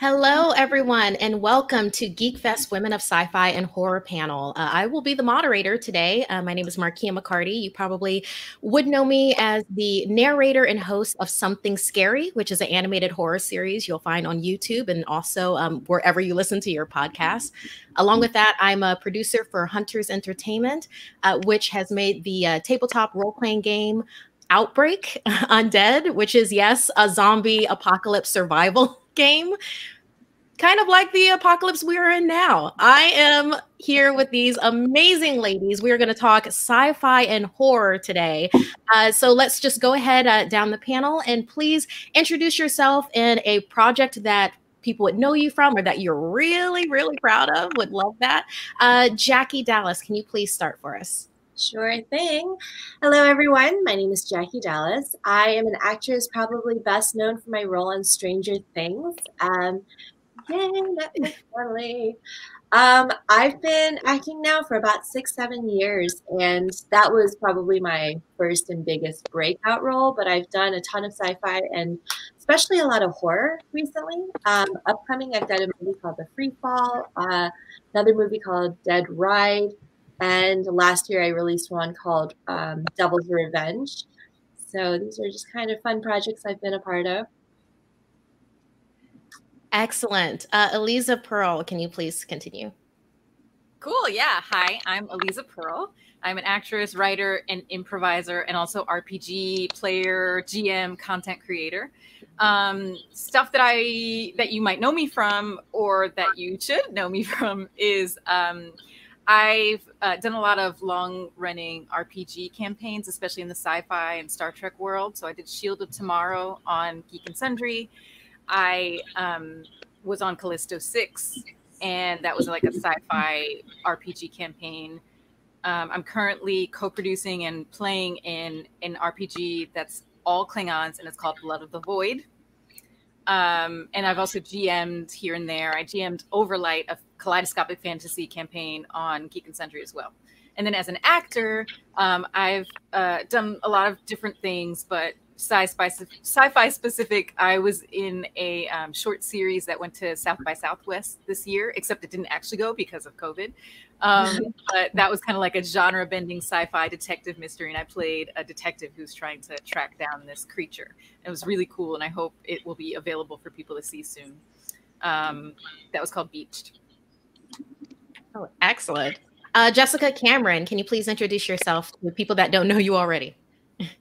Hello, everyone, and welcome to GeekFest Women of Sci-Fi and Horror panel. I will be the moderator today. My name is Markia McCarty. You probably would know me as the narrator and host of Something Scary, which is an animated horror series you'll find on YouTube and also wherever you listen to your podcasts. Along with that, I'm a producer for Hunters Entertainment, which has made the tabletop role-playing game Outbreak Undead, which is, yes, a zombie apocalypse survival game, kind of like the apocalypse we are in now. I am here with these amazing ladies. We are going to talk sci-fi and horror today. So let's just go ahead down the panel and please introduce yourself in a project that people would know you from or that you're really, really proud of. Would love that. Jackie Dallas, can you please start for us? Sure thing. Hello, everyone. My name is Jackie Dallas. I am an actress, probably best known for my role on Stranger Things. Yay, Netflix family. I've been acting now for about 6-7 years, and that was probably my first and biggest breakout role, but I've done a ton of sci-fi and especially a lot of horror recently. Upcoming, I've done a movie called The Free Fall, another movie called Dead Ride, and last year I released one called Devil's Revenge. So these are just kind of fun projects I've been a part of. Excellent. Eliza Pearl, can you please continue? Cool. Yeah. Hi, I'm Eliza Pearl. I'm an actress, writer, and improviser, and also RPG player, GM, content creator. Stuff that you might know me from, or that you should know me from, is I've done a lot of long-running RPG campaigns, especially in the sci-fi and Star Trek world. So I did Shield of Tomorrow on Geek and Sundry. I was on Callisto 6, and that was like a sci-fi RPG campaign. I'm currently co-producing and playing in an RPG that's all Klingons, and it's called Blood of the Void. And I've also GM'd here and there. I GM'd Overlight, a kaleidoscopic fantasy campaign on Geek and Sundry as well. And then as an actor, I've done a lot of different things, but sci-fi specific. I was in a short series that went to South by Southwest this year, except it didn't actually go because of COVID. But that was kind of like a genre-bending sci-fi detective mystery, and I played a detective who's trying to track down this creature. It was really cool, and I hope it will be available for people to see soon. That was called Beached. Oh, excellent. Jessica Cameron, can you please introduce yourself to people that don't know you already?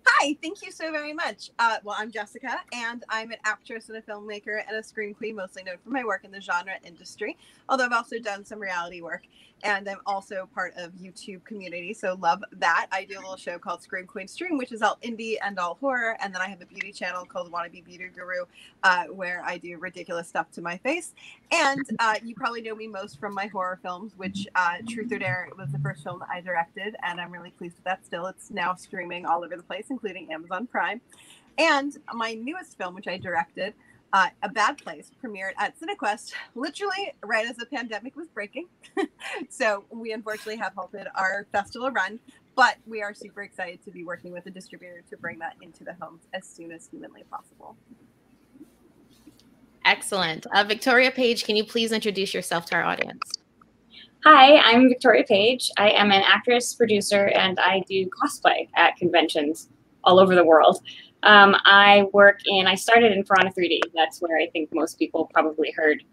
Hi, thank you so very much. Well, I'm Jessica, and I'm an actress and a filmmaker and a scream queen, mostly known for my work in the genre industry, although I've also done some reality work, and I'm also part of YouTube community, so love that. I do a little show called Scream Queen Stream, which is all indie and all horror, and then I have a beauty channel called Wannabe Beauty Guru, where I do ridiculous stuff to my face. And you probably know me most from my horror films, which Truth or Dare was the first film that I directed, and I'm really pleased with that still. It's now streaming all over the place, including Amazon Prime. And my newest film, which I directed, A Bad Place, premiered at CineQuest literally right as the pandemic was breaking. So we unfortunately have halted our festival run, but we are super excited to be working with a distributor to bring that into the homes as soon as humanly possible. Excellent. Victoria Page, can you please introduce yourself to our audience? Hi, I'm Victoria Page. I am an actress, producer, and I do cosplay at conventions all over the world. I started in Piranha 3D. That's where I think most people probably heard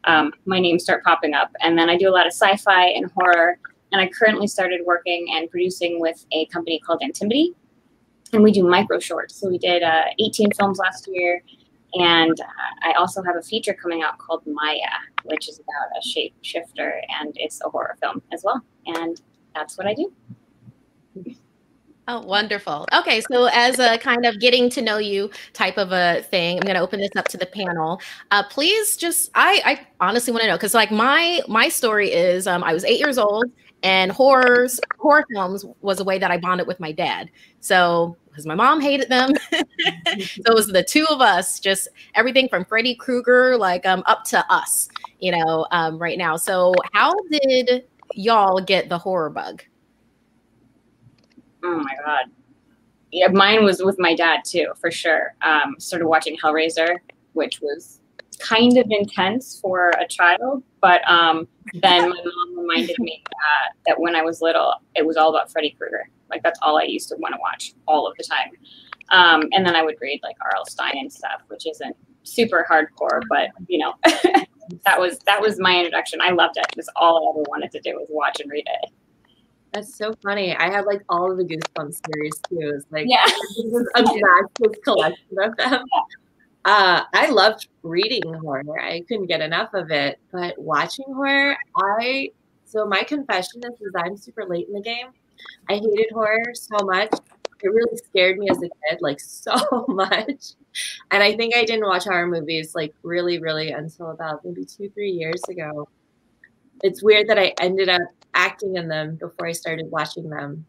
my name start popping up. And then I do a lot of sci-fi and horror. And I currently started working and producing with a company called Antimbity. And we do micro shorts. So we did 18 films last year. And I also have a feature coming out called Maya, which is about a shapeshifter. And it's a horror film as well. And that's what I do. Oh, wonderful. Okay, so as a kind of getting to know you type of a thing, I'm going to open this up to the panel. Please just, I honestly want to know, because like my story is I was 8 years old, and horror films was a way that I bonded with my dad. So, because my mom hated them. So it was the two of us, just everything from Freddy Krueger, like up to us, right now. So how did y'all get the horror bug? Oh my God. Yeah, mine was with my dad too, for sure. Started watching Hellraiser, which was kind of intense for a child, but then my mom reminded me that when I was little, it was all about Freddy Krueger. Like that's all I used to want to watch all of the time. And then I would read like R.L. Stine and stuff, which isn't super hardcore, but you know, that was my introduction. I loved it. It was all I ever wanted to do was watch and read it. That's so funny. I had like all of the Goosebumps series too. It was like Yeah. this was a massive collection of them. I loved reading horror. I couldn't get enough of it. But watching horror, so my confession is I'm super late in the game. I hated horror so much. It really scared me as a kid, like so much. And I think I didn't watch horror movies like really, really until about maybe 2-3 years ago. It's weird that I ended up acting in them before I started watching them.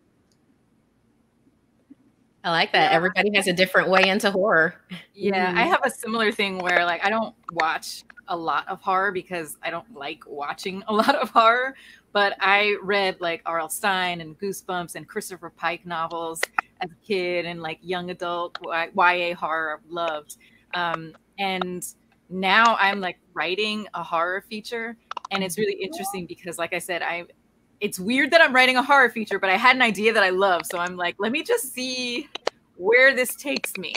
I like that. Yeah. Everybody has a different way into horror. Yeah, I have a similar thing where like I don't watch a lot of horror because I don't like watching a lot of horror, but I read like R.L. Stine and Goosebumps and Christopher Pike novels as a kid, and like young adult YA horror loved. And now I'm like writing a horror feature, and it's really interesting because like I said, it's weird that I'm writing a horror feature, but I had an idea that I love. So I'm like, let me just see where this takes me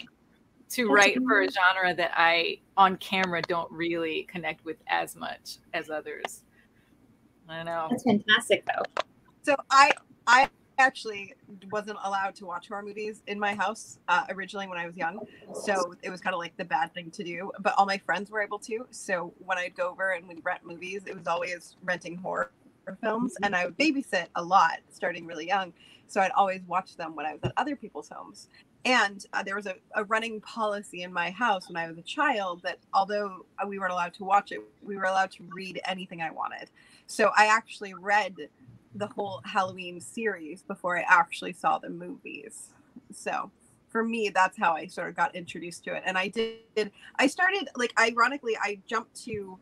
to write for a genre that I, on camera, don't really connect with as much as others. I don't know. That's fantastic, though. So I actually wasn't allowed to watch horror movies in my house originally when I was young. So it was kind of like the bad thing to do. But all my friends were able to. So when I'd go over and we'd rent movies, it was always renting horror films, and I would babysit a lot starting really young, so I'd always watch them when I was at other people's homes. And there was a running policy in my house when I was a child that although we weren't allowed to watch it, we were allowed to read anything I wanted. So I actually read the whole Halloween series before I actually saw the movies. So for me, that's how I sort of got introduced to it. And I started, like, ironically, I jumped to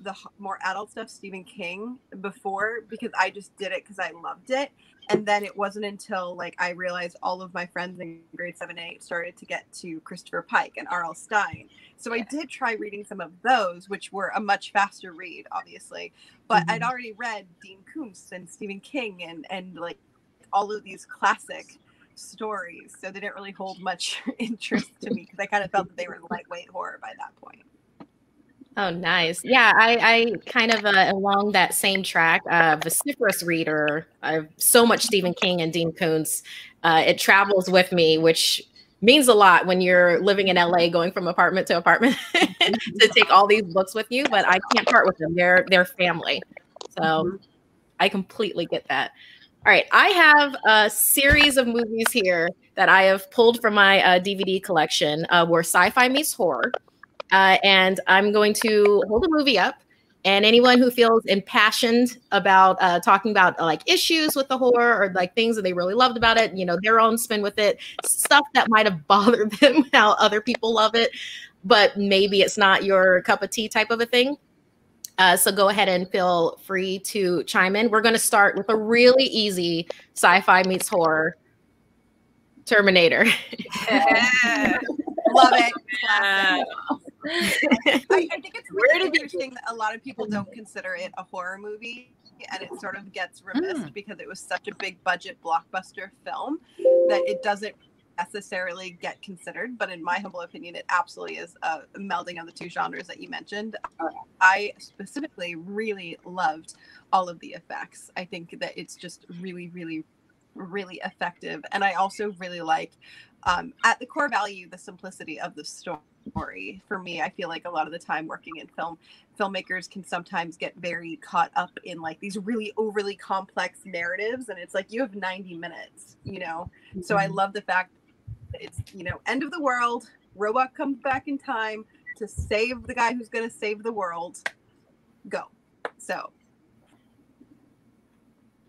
the more adult stuff, Stephen King, before, because I just did it because I loved it. And then it wasn't until like I realized all of my friends in grade 7 and 8 started to get to Christopher Pike and R.L. Stine. So I did try reading some of those, which were a much faster read, obviously. But I'd already read Dean Koontz and Stephen King and like all of these classic stories. So they didn't really hold much interest to me because I kind of felt that they were lightweight horror by that point. Oh, nice. Yeah, I kind of along that same track, vociferous reader. I have so much Stephen King and Dean Koontz. It travels with me, which means a lot when you're living in LA, going from apartment to apartment to take all these books with you. But I can't part with them. They're family. So I completely get that. All right, I have a series of movies here that I have pulled from my DVD collection where sci-fi meets horror. And I'm going to hold the movie up, and anyone who feels impassioned about talking about like issues with the horror or like things that they really loved about it, you know, their own spin with it, stuff that might have bothered them, how other people love it, but maybe it's not your cup of tea type of a thing. So go ahead and feel free to chime in. We're going to start with a really easy sci-fi meets horror, Terminator. Love it. I think it's really interesting that a lot of people don't consider it a horror movie, and it sort of gets remissed because it was such a big budget blockbuster film that it doesn't necessarily get considered. But in my humble opinion, it absolutely is a melding of the two genres that you mentioned. I specifically really loved all of the effects. I think that it's just really, really, really effective. And I also really like at the core value, the simplicity of the story. For me, I feel like a lot of the time working in film, filmmakers can sometimes get very caught up in like these really overly complex narratives, and it's like you have 90 minutes, you know. So I love the fact that it's, you know, end of the world, robot comes back in time to save the guy who's going to save the world. Go. So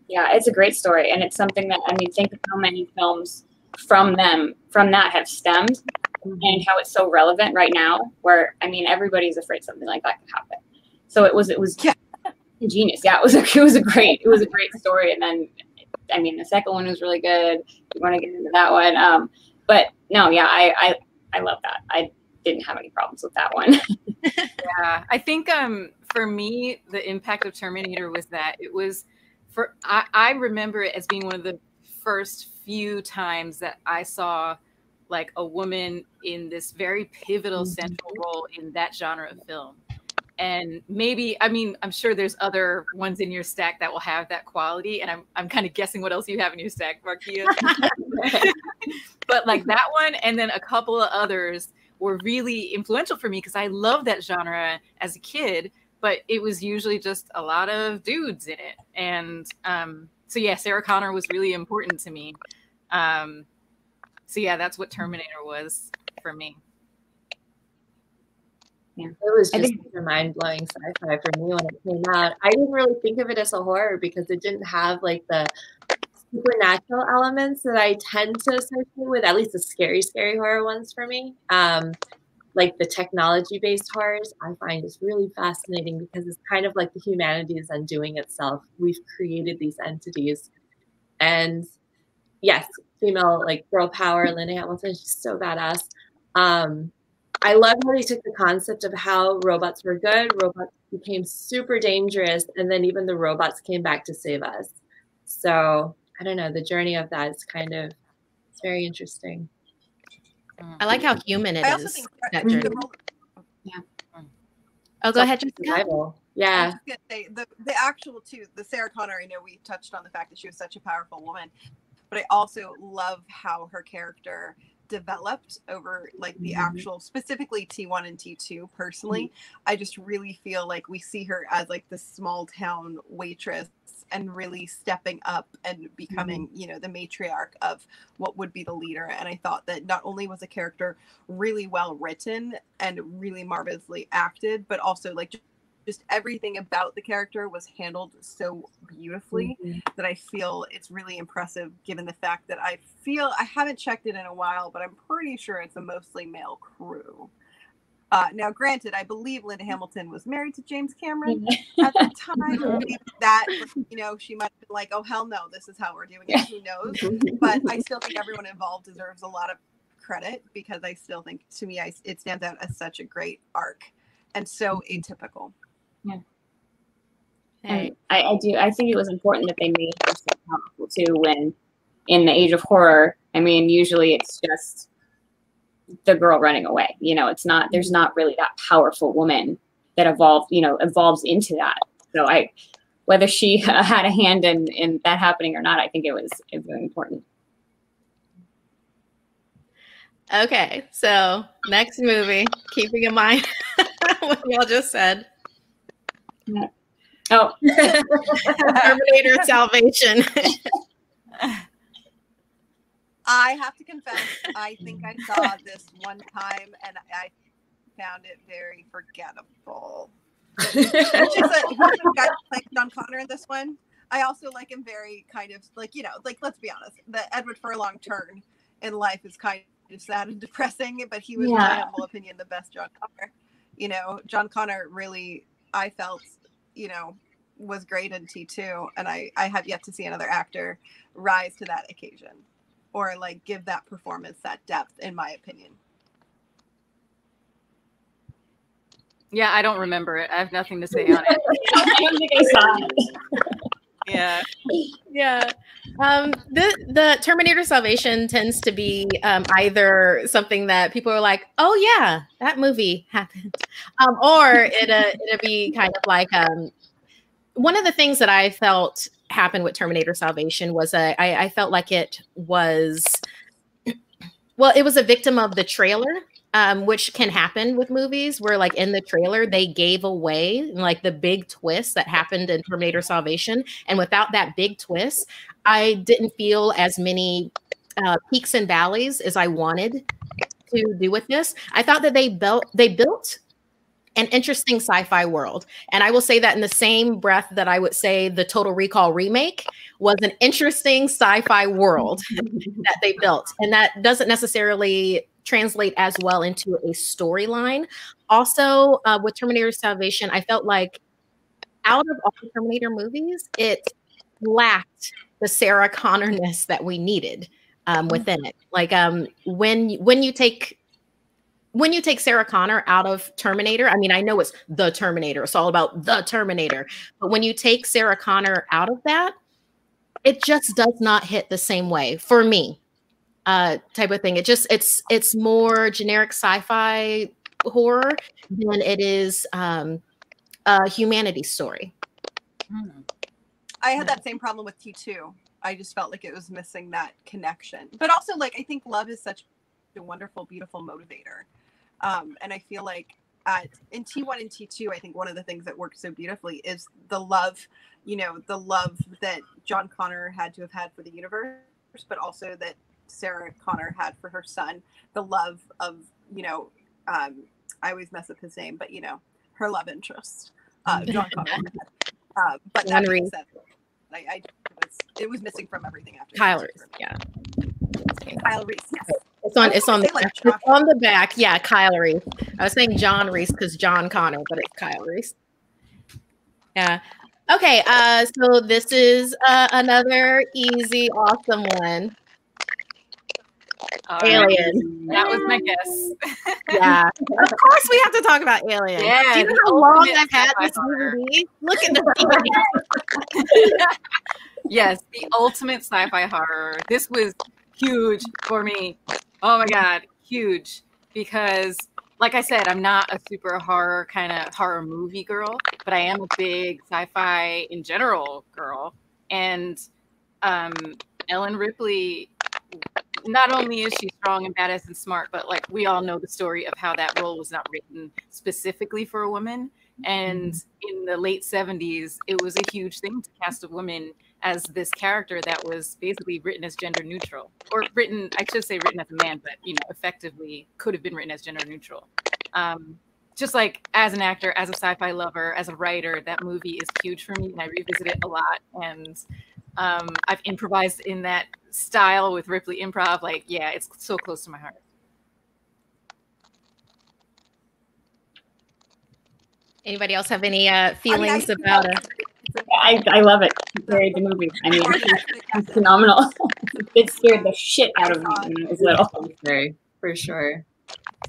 yeah, it's a great story, and it's something that, I mean, think of how many films from that have stemmed, and how it's so relevant right now, where, I mean, everybody's afraid something like that could happen. So it was genius. Yeah, it was a great story. And then, I mean, the second one was really good. We want to get into that one. But no, yeah, I love that. I didn't have any problems with that one. Yeah, I think for me, the impact of Terminator was that it was I remember it as being one of the first few times that I saw like a woman in this very pivotal central role in that genre of film. And maybe, I mean, I'm sure there's other ones in your stack that will have that quality, and I'm kind of guessing what else you have in your stack, Markia. But like that one, and then a couple of others were really influential for me because I loved that genre as a kid, but it was usually just a lot of dudes in it. And so yeah, Sarah Connor was really important to me. So yeah, that's what Terminator was for me. Yeah. It was just a mind-blowing sci-fi for me when it came out. I didn't really think of it as a horror because it didn't have like the supernatural elements that I tend to associate with, at least the scary horror ones for me. Like the technology-based horrors, I find is really fascinating because it's kind of like the humanity is undoing itself. We've created these entities. And yes, female, like girl power, Linda Hamilton, she's so badass. I love how they took the concept of how robots were good, robots became super dangerous, and then even the robots came back to save us. So I don't know, the journey of that is kind of, it's very interesting. I like how human it is. I also think that journey. Yeah. Oh, go ahead, Jessica. Yeah. I was just gonna say the actual the Sarah Connor, I know we touched on the fact that she was such a powerful woman, but I also love how her character developed over like the actual, specifically T1 and T2 personally. I just really feel like we see her as like the small town waitress and really stepping up and becoming, you know, the matriarch of what would be the leader. And I thought that not only was the character really well written and really marvelously acted, but also like just everything about the character was handled so beautifully that I feel it's really impressive given the fact that I haven't checked it in a while, but I'm pretty sure it's a mostly male crew. Now, granted, I believe Linda Hamilton was married to James Cameron at the time. That, you know, she might have been like, oh, hell no, this is how we're doing it. Who knows? But I still think everyone involved deserves a lot of credit because I still think, to me, it stands out as such a great arc and so atypical. Yeah. And I think it was important that they made her so powerful too when in the age of horror, I mean, usually it's just the girl running away. You know, it's not, there's not really that powerful woman that evolves into that. So whether she had a hand in that happening or not, I think it was very important. Okay, so next movie, keeping in mind what y'all just said. Yeah. Oh, Terminator Salvation. I have to confess, I think I saw this one time and I found it very forgettable. Which is a guy playing John Connor in this one. I also like him very kind of like, you know, like, let's be honest, the Edward Furlong turn in life is kind of sad and depressing, but he was, in my humble opinion, the best John Connor. You know, John Connor really, I felt, you know, was great in T2, and I have yet to see another actor rise to that occasion or like give that performance that depth, in my opinion. Yeah, I don't remember it. I have nothing to say on it. I don't think I saw it. Yeah. Yeah. The Terminator Salvation tends to be either something that people are like, oh yeah, that movie happened. Or it'll be kind of like one of the things that I felt happened with Terminator Salvation was I felt like it was, well, it was a victim of the trailer. Which can happen with movies where like in the trailer, they gave away like the big twist that happened in Terminator Salvation. And without that big twist, I didn't feel as many peaks and valleys as I wanted to do with this. I thought that they built an interesting sci-fi world. And I will say that in the same breath that I would say the Total Recall remake was an interesting sci-fi world that they built. And that doesn't necessarily translate as well into a storyline. Also, with Terminator Salvation, I felt like out of all the Terminator movies, it lacked the Sarah Connor-ness that we needed within it. Like when you take when you take Sarah Connor out of Terminator, I mean, I know it's the Terminator. It's all about the Terminator. But when you take Sarah Connor out of that, it just does not hit the same way for me, type of thing. It's more generic sci-fi horror than it is a humanity story. I had that same problem with T2. I just felt like it was missing that connection. But also, like, I think love is such a wonderful, beautiful motivator. And I feel like in T1 and T2, I think one of the things that works so beautifully is the love, the love that John Connor had to have had for the universe, but also that Sarah Connor had for her son. The love of, I always mess up his name, but, her love interest, John Connor had. But that being said, it was missing from everything after. Kyle Reese, yeah. Kyle Reese, yes. It's on the back. Yeah, Kyle Reese. I was saying John Reese because John Connor, but it's Kyle Reese. Yeah. Okay. So this is another easy, awesome one. Alien. That was my guess. Yeah. Of course, we have to talk about Alien. Yeah. Do you know how long I've had this DVD? Look at the DVD. Yes, the ultimate sci-fi horror. This was huge for me. Oh my God, huge. Because like I said, I'm not a super horror kind of horror movie girl, but I am a big sci-fi in general girl. And Ellen Ripley, not only is she strong and badass and smart, but like we all know the story of how that role was not written specifically for a woman. And in the late 70s, it was a huge thing to cast a woman as this character that was basically written as gender neutral, or written, I should say written as a man, but effectively could have been written as gender neutral. Just like as an actor, as a sci-fi lover, as a writer, that movie is huge for me and I revisit it a lot. And I've improvised in that style with Ripley Improv. Like, yeah, it's so close to my heart. Anybody else have any feelings about it? I love it. The movie. I mean, it's phenomenal. It scared the shit out of me when I was little. For sure.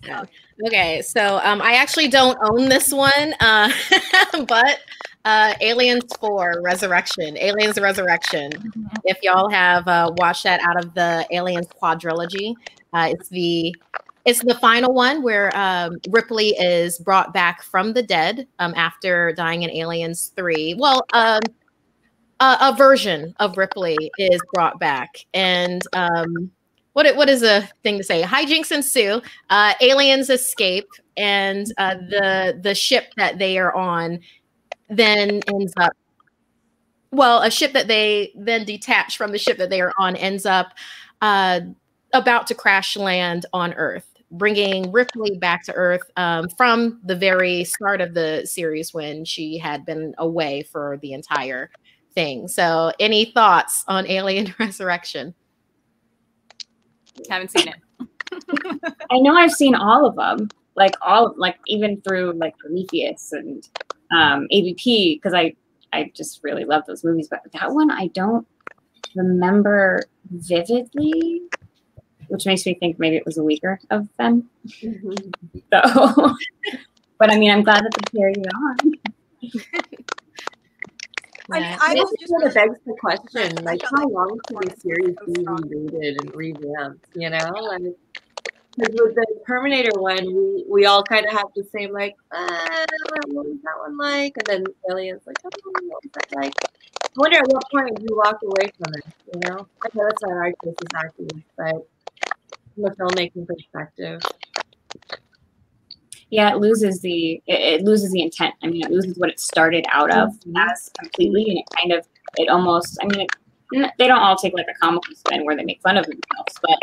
Yeah. Okay, so I actually don't own this one, but Aliens 4 Resurrection, Aliens Resurrection. If y'all have watched that out of the Aliens quadrilogy, it's the final one where Ripley is brought back from the dead after dying in Aliens 3. Well, a version of Ripley is brought back, and what is a thing to say? Hijinks ensue. Aliens escape, and the ship that they are on then ends up. Well, a ship that they then detach from the ship that they are on ends up about to crash land on Earth, bringing Ripley back to Earth from the very start of the series when she had been away for the entire thing. So, any thoughts on Alien Resurrection? Haven't seen it. I know I've seen all of them, even through like Prometheus and AVP, because I just really love those movies. But that one I don't remember vividly, which makes me think maybe it was a weaker of them. So, but I mean, I'm glad that they carried it on. I was just sort of begs the question, like, how long should the series be rebooted and revamped? Like, because with the Terminator one, we all kind of have the same, like, what was that one like? And then Aliens, like, oh, what was that like? I wonder at what point you walked away from it. I know that's not our case as actors, but from a filmmaking perspective. Yeah, it loses the intent. I mean, it loses what it started out of as completely, and it almost. I mean, they don't all take like a comical spin where they make fun of themselves, but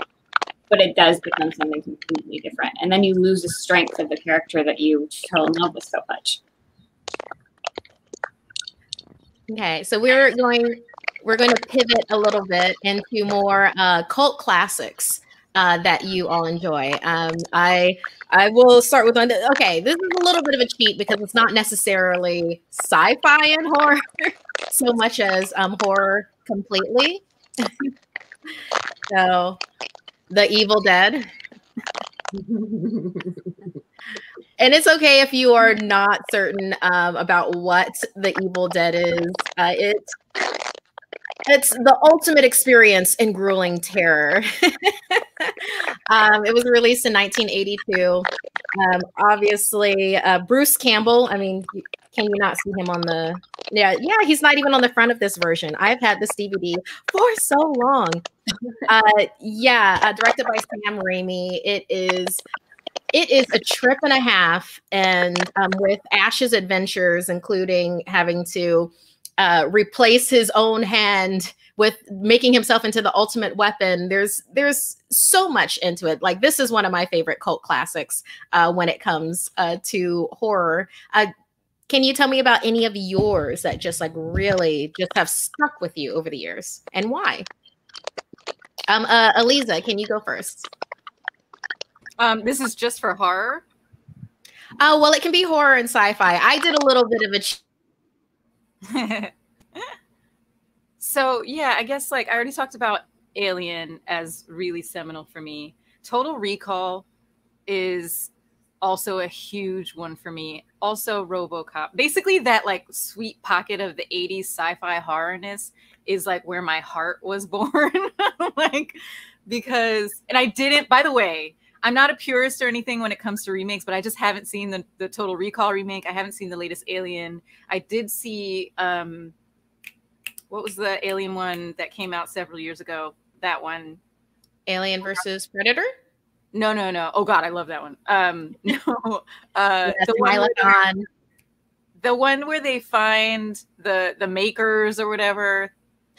it does become something completely different, and then you lose the strength of the character that you fell in love with so much. Okay, so we're going to pivot a little bit into more cult classics that you all enjoy. I will start with one. Okay, this is a little bit of a cheat because it's not necessarily sci-fi and horror so much as horror completely. So, The Evil Dead. And it's okay if you are not certain about what the Evil Dead is. It's the ultimate experience in grueling terror. It was released in 1982. Obviously, Bruce Campbell. I mean, can you not see him on the? Yeah, he's not even on the front of this version. I've had this DVD for so long. Directed by Sam Raimi. It is a trip and a half, and with Ash's adventures, including having to replace his own hand with making himself into the ultimate weapon. There's so much into it. Like, this is one of my favorite cult classics when it comes to horror. Can you tell me about any of yours that just like really just have stuck with you over the years, and why? Eliza, can you go first? This is just for horror. Oh, well, it can be horror and sci-fi. I did a little bit of a So yeah, I guess like I already talked about Alien as really seminal for me. Total Recall is also a huge one for me. Also RoboCop. Basically that like sweet pocket of the 80s sci-fi horrorness is like where my heart was born. Like, because, and I didn't, by the way, I'm not a purist or anything when it comes to remakes, but I just haven't seen the Total Recall remake. I haven't seen the latest Alien. I did see, what was the Alien one that came out several years ago? That one. Alien versus Predator? No. Oh God, I love that one. No. The one where they find the makers or whatever.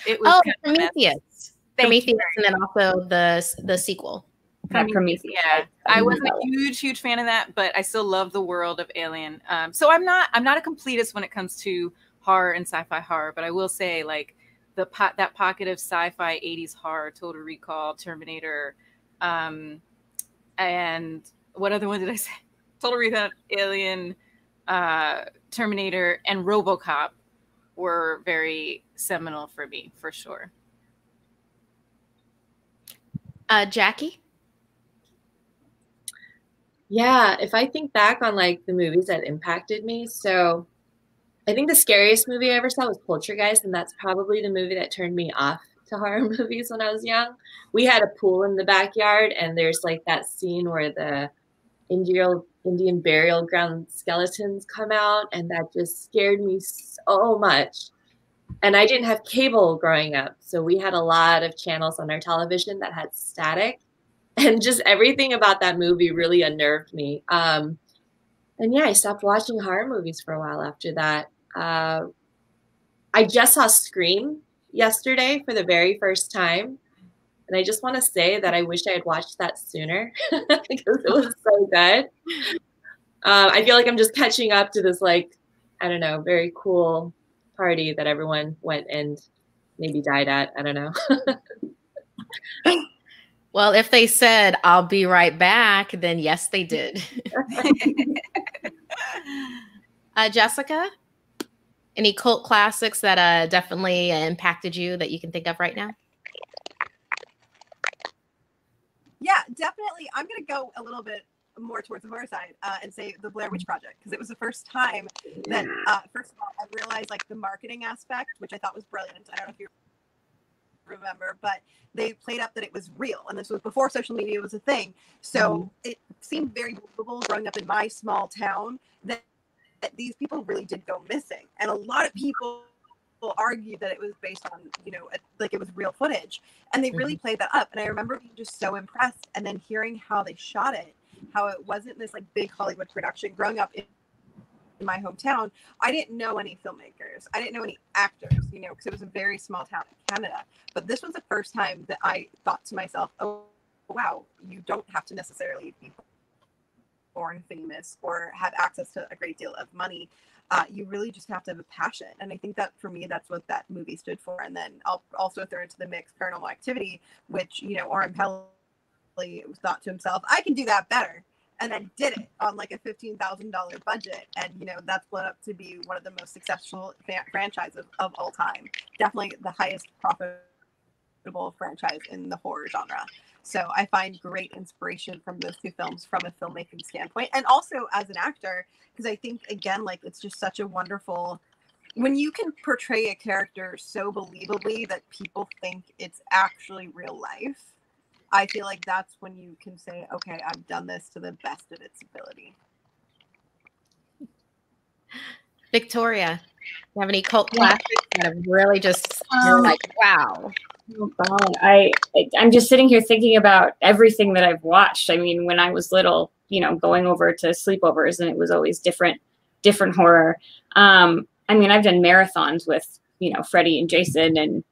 It was Prometheus. Prometheus, and then also the sequel. Prometheus. Yeah, I wasn't a huge fan of that, but I still love the world of Alien. So I'm not a completist when it comes to horror and sci-fi horror, but I will say like that pocket of sci-fi 80s horror, Total Recall, Terminator, and what other one did I say? Total Recall, Alien, Terminator, and RoboCop were very seminal for me, for sure. Jackie? Yeah, if I think back on like the movies that impacted me, so I think the scariest movie I ever saw was Poltergeist, and that's probably the movie that turned me off to horror movies when I was young. We had a pool in the backyard, and there's like that scene where the Indian burial ground skeletons come out, and that just scared me so much. And I didn't have cable growing up, so we had a lot of channels on our television that had static, and just everything about that movie really unnerved me. And yeah, I stopped watching horror movies for a while after that. I just saw Scream yesterday for the very first time. And I just want to say that I wish I had watched that sooner because it was so good. I feel like I'm just catching up to this, like, I don't know, very cool party that everyone went and maybe died at. I don't know. Well, if they said, "I'll be right back," then yes, they did. Jessica, any cult classics that definitely impacted you that you can think of right now? Yeah, definitely. I'm going to go a little bit more towards the horror side and say the Blair Witch Project, because it was the first time that, first of all, I realized like the marketing aspect, which I thought was brilliant. I don't know if you remember, but they played up that it was real, and this was before social media was a thing. So it seemed very believable growing up in my small town that these people really did go missing, and a lot of people argued that it was based on, like it was real footage, and they really played that up. And I remember being just so impressed, and then hearing how they shot it, how it wasn't this like big Hollywood production. Growing up in my hometown, I didn't know any filmmakers, I didn't know any actors, because it was a very small town in Canada. But this was the first time that I thought to myself, oh wow, you don't have to necessarily be born famous or have access to a great deal of money. You really just have to have a passion. And I think that for me, that's what that movie stood for. And then I'll also throw into the mix Paranormal Activity, which, Oren Peli thought to himself, I can do that better. And then did it on like a $15,000 budget. And, that's blown up to be one of the most successful franchises of all time. Definitely the highest profitable franchise in the horror genre. So I find great inspiration from those two films from a filmmaking standpoint, and also as an actor, because I think, again, like, it's just such a wonderful, when you can portray a character so believably that people think it's actually real life, I feel like that's when you can say, okay, I've done this to the best of its ability. Victoria, you have any cult classics that have really just, you're like, wow? Oh God, I'm just sitting here thinking about everything that I've watched. I mean, when I was little, you know, going over to sleepovers, and it was always different horror. I mean, I've done marathons with, you know, Freddie and Jason, and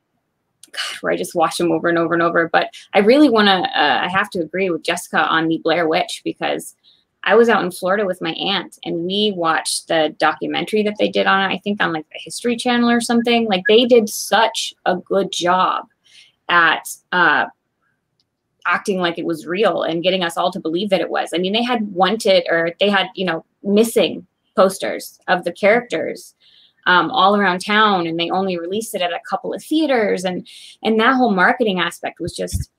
God, where I just watch them over and over and over. But I really want to, I have to agree with Jessica on the Blair Witch, because I was out in Florida with my aunt, and we watched the documentary that they did on it, I think on like the History Channel or something. Like, they did such a good job at acting like it was real and getting us all to believe that it was. I mean, they had you know, missing posters of the characters all around town, and they only released it at a couple of theaters, and that whole marketing aspect was just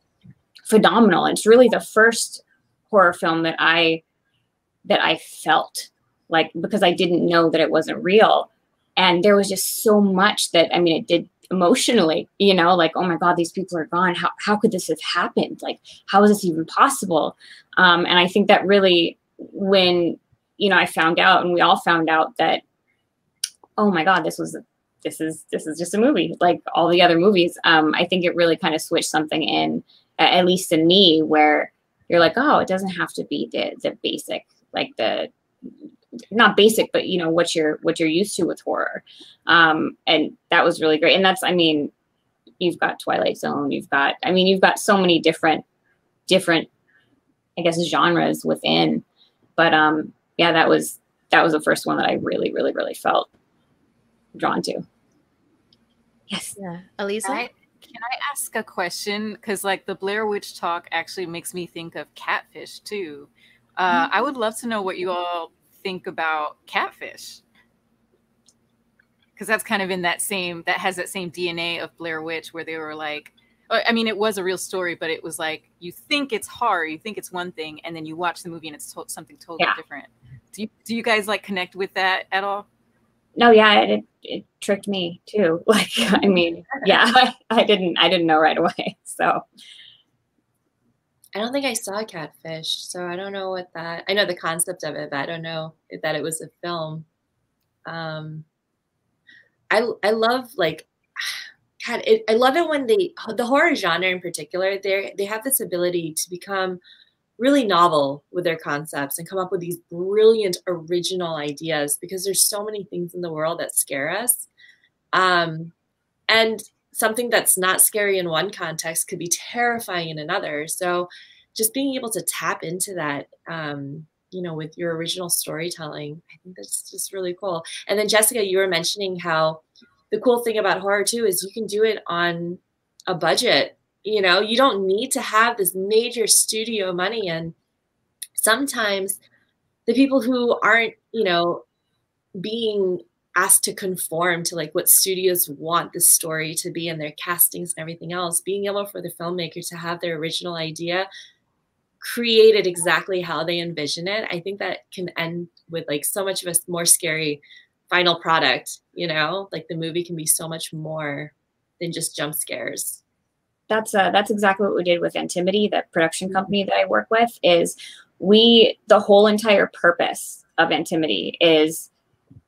phenomenal. It's really the first horror film that I felt like, because I didn't know that it wasn't real, and there was just so much that, I mean, it did emotionally, you know, like, oh my God, these people are gone. How could this have happened? Like, how is this even possible? And I think that really, when, you know, I found out, and we all found out that, oh my God, this is just a movie like all the other movies. I think it really kind of switched something in, at least in me, where you're like, oh, it doesn't have to be the basic, like the, not basic, but you know, what you're used to with horror. And that was really great. And that's, I mean, you've got Twilight Zone, you've got so many different, I guess, genres within. But yeah, that was the first one that I really, really, really felt drawn to. Yes. Yeah. Elisa? Can I ask a question? Because like the Blair Witch talk actually makes me think of Catfish too. I would love to know what you all think about Catfish, because that's kind of in that has that same DNA of Blair Witch, where they were like, I mean, it was a real story, but it was like, you think it's horror, you think it's one thing, and then you watch the movie and it's something totally different. Do you guys like connect with that at all? No, yeah, it tricked me too. Like, I mean, yeah, I didn't know right away. So I don't think I saw Catfish, so I don't know what that. I know the concept of it, but I don't know that it was a film. I love, like, God, I love it when the horror genre in particular, they have this ability to become really novel with their concepts and come up with these brilliant original ideas, because there's so many things in the world that scare us. And something that's not scary in one context could be terrifying in another. So just being able to tap into that, you know, with your original storytelling, I think that's just really cool. And then Jessica, you were mentioning how the cool thing about horror too is you can do it on a budget. You know, you don't need to have this major studio money. And sometimes the people who aren't, you know, being asked to conform to like what studios want the story to be and their castings and everything else, being able for the filmmaker to have their original idea created exactly how they envision it, I think that can end with like so much of a more scary final product, you know, like the movie can be so much more than just jump scares. That's exactly what we did with Antimity, the production company that I work with. Is the whole entire purpose of Antimity is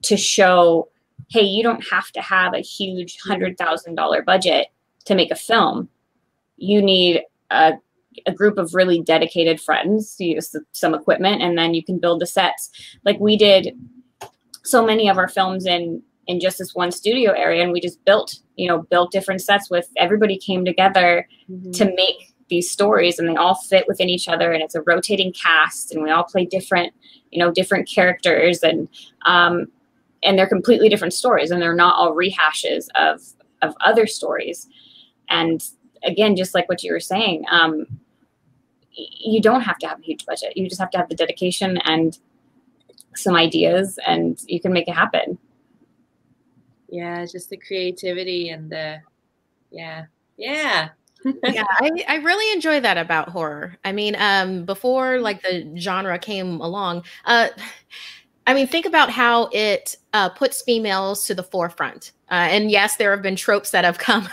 to show, hey, you don't have to have a huge $100,000 budget to make a film. You need a group of really dedicated friends, you use some equipment, and then you can build the sets. Like, we did so many of our films in just this one studio area, and we just built different sets with everybody came together to make these stories, and they all fit within each other, and it's a rotating cast, and we all play different characters, and they're completely different stories, and they're not all rehashes of other stories. And again, just like what you were saying, you don't have to have a huge budget. You just have to have the dedication and some ideas, and you can make it happen. Yeah, just the creativity and the, yeah. Yeah, I really enjoy that about horror. I mean, before like the genre came along, I mean, think about how it puts females to the forefront. And yes, there have been tropes that have come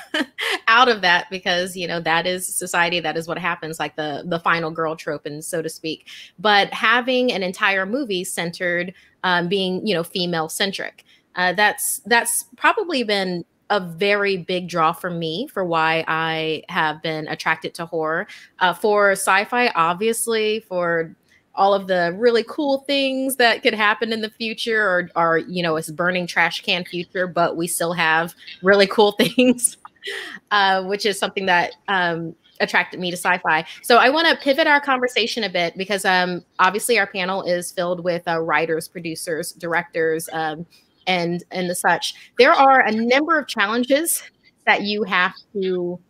out of that because that is society. That is what happens, like the final girl trope, and so to speak. But having an entire movie centered being female centric, that's probably been a very big draw for me for why I have been attracted to horror. For sci-fi, obviously, for all of the really cool things that could happen in the future, or it's burning trash can future, but we still have really cool things, which is something that attracted me to sci-fi. So I want to pivot our conversation a bit because obviously our panel is filled with writers, producers, directors, and the such. There are a number of challenges that you have to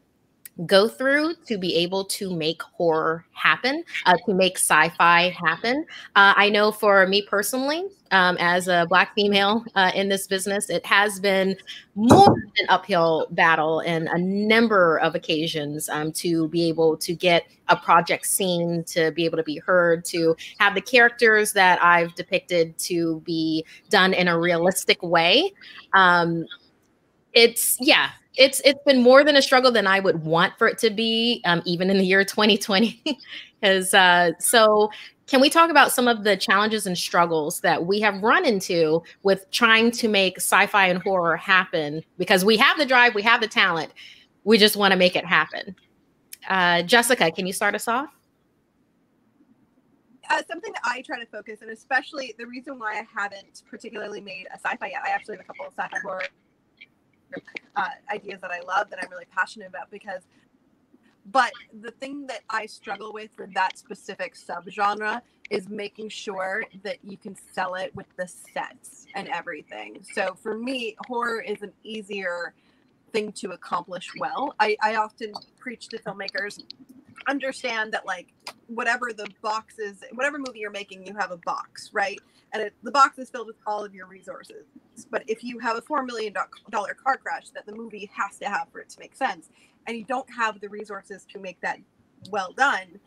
go through to be able to make horror happen, to make sci-fi happen. I know for me personally, as a Black female in this business, it has been more an uphill battle in a number of occasions to be able to get a project seen, to be able to be heard, to have the characters that I've depicted to be done in a realistic way. It's been more than a struggle than I would want for it to be, even in the year 2020. Because so, can we talk about some of the challenges and struggles that we have run into with trying to make sci-fi and horror happen? Because we have the drive, we have the talent, we just want to make it happen. Jessica, can you start us off? Something that I try to focus, and especially the reason why I haven't particularly made a sci-fi yet, I actually have a couple of sci-fi horror ideas that I love, that I'm really passionate about, but the thing that I struggle with for that specific subgenre is making sure that you can sell it with the sets and everything. So for me, horror is an easier thing to accomplish well. I often preach to filmmakers, understand that like whatever the box is, whatever movie you're making, you have a box, right? And the box is filled with all of your resources. But if you have a $4 million car crash that the movie has to have for it to make sense, and you don't have the resources to make that well done,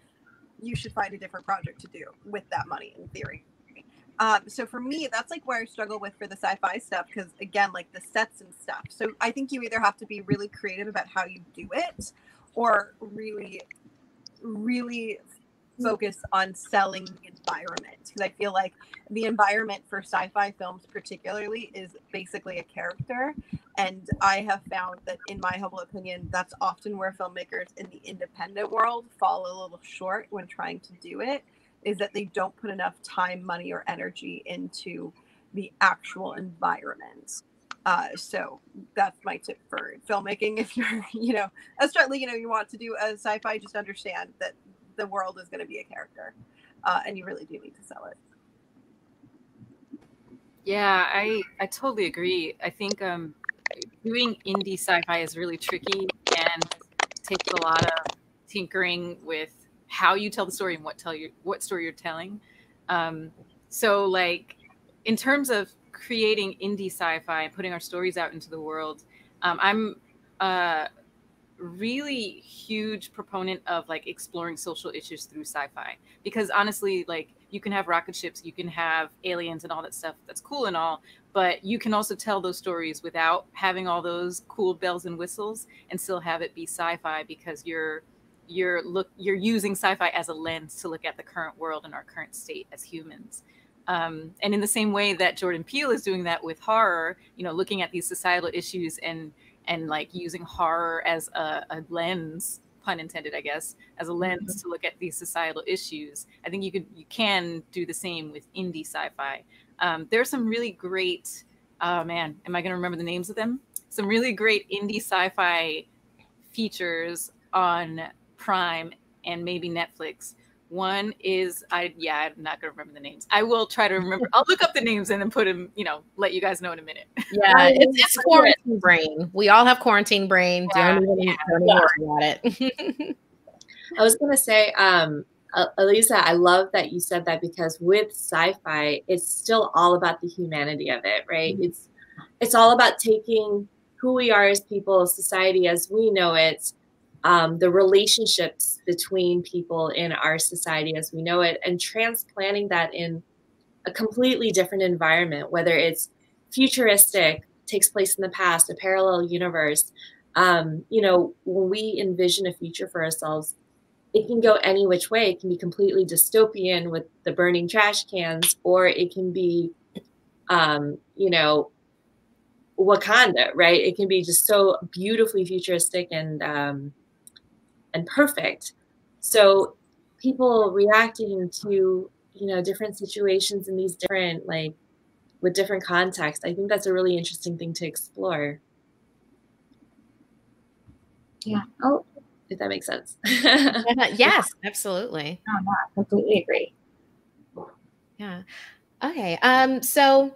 you should find a different project to do with that money, in theory. So for me, that's like where I struggle with for the sci-fi stuff, because again, like the sets and stuff. So I think you either have to be really creative about how you do it, or really, really focus on selling the environment, because I feel like the environment for sci-fi films particularly is basically a character, and I have found that, in my humble opinion, that's often where filmmakers in the independent world fall a little short when trying to do it, is that they don't put enough time, money, or energy into the actual environment. So that's my tip for filmmaking. If you're, you want to do a sci-fi, just understand that the world is going to be a character, and you really do need to sell it. Yeah, I totally agree. I think doing indie sci-fi is really tricky and takes a lot of tinkering with how you tell the story and what story you're telling. So like in terms of creating indie sci-fi and putting our stories out into the world, I'm really huge proponent of like exploring social issues through sci-fi, because honestly, like you can have rocket ships, you can have aliens and all that stuff, that's cool and all, but you can also tell those stories without having all those cool bells and whistles and still have it be sci-fi, because you're using sci-fi as a lens to look at the current world and our current state as humans. And in the same way that Jordan Peele is doing that with horror, looking at these societal issues and like using horror as a lens, pun intended, I guess, as a lens to look at these societal issues. I think you can do the same with indie sci-fi. There's some really great, oh man, am I going to remember the names of them? Some really great indie sci-fi features on Prime and maybe Netflix. One is, I'm not going to remember the names. I will try to remember. I'll look up the names and then put them, let you guys know in a minute. Yeah, it's quarantine brain. We all have quarantine brain. Don't even worry about it. I was going to say, Elisa, I love that you said that, because with sci-fi, it's still all about the humanity of it, right? It's all about taking who we are as people, society as we know it, the relationships between people in our society as we know it, and transplanting that in a completely different environment, whether it's futuristic, takes place in the past, a parallel universe. You know, when we envision a future for ourselves, it can go any which way. It can be completely dystopian with the burning trash cans, or it can be, you know, Wakanda, right? It can be just so beautifully futuristic and perfect. So people reacting to, you know, different situations in these different, like, with different contexts, I think that's a really interesting thing to explore. Yeah. Oh, if that makes sense. Yes, absolutely. no, no, I completely agree. Yeah. Okay. So